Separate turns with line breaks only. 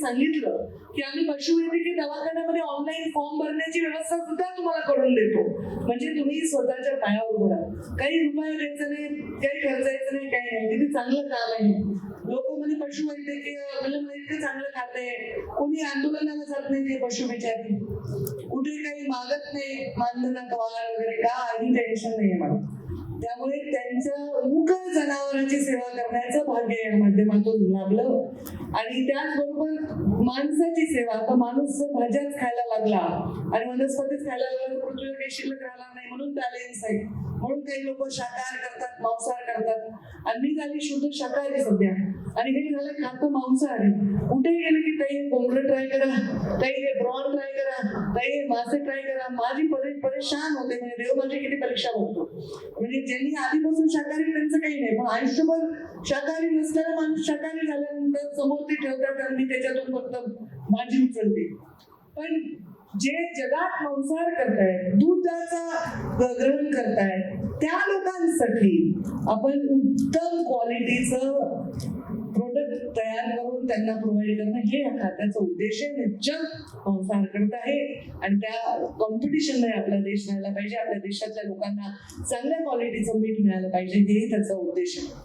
सांगितलं की आम्ही पशुवैद्यकीय दवाखान्यामध्ये ऑनलाईन फॉर्म भरण्याची व्यवस्था सुद्धा तुम्हाला करून देतो, म्हणजे तुम्ही स्वतःच्या पायावर उभं राहा. काही रुपये द्यायचं नाही, काही खर्चायचं नाही, काही नाही. किती चांगलं काम आहे. लोक म्हणजे पशुवैद्यकीय म्हणजे इतकं चांगलं खाते, कोणी आंदोलनाला जात नाही ते पशु बिचारी, कुठे काही मागत नाही मानधना कवाल वगैरे, काही टेन्शन नाही मला. त्यामुळे त्यांचं मूक जनावरांची सेवा करण्याचं भाग्य या माध्यमातून लाभलं. आणि त्याचबरोबर माणसाची सेवा, आता माणूस जर भाज्याच खायला लागला आणि वनस्पतीच खायला लागला तर पृथ्वीवर काही शिल्लक राहणार नाही, म्हणून बॅलेन्स आहे. म्हणून काही लोक शाकाहार करतात, मांसाहार करतात, आणि मी झाली शुद्ध शाकाहारी सध्या, आणि हे झालं खातं मांसाहारी. कुठे गेले की ताई कोंबडं ट्राय करा, ताई हे प्रॉन ट्राय करा, ताई हे मासे ट्राय करा. माझी परेशान होते, म्हणजे देव माझी किती परीक्षा बघतो. म्हणजे ज्यांनी आधीपासून शाकाहारी त्यांचं काही नाही, पण आयुष्यभर शाकाहारी नसलेला माणूस शाकाहारी झाल्यानंतर समोर ते ठेवतात आणि त्याच्यातून फक्त भाजी उचलते. पण जे जगात मांसाहार करतायत, दुधाचा ग्रहण करतायत, त्या लोकांसाठी आपण उत्तम क्वालिटीचं प्रोडक्ट तयार करून त्यांना प्रोव्हाइड करणं हे या खात्याचा उद्देश आहे. जग मांसाहार करत आहे आणि त्या कॉम्पिटिशनमध्ये आपला देश राहायला पाहिजे, आपल्या देशातल्या लोकांना चांगल्या क्वालिटीचं मीठ मिळालं पाहिजे, हेही त्याचा उद्देश आहे.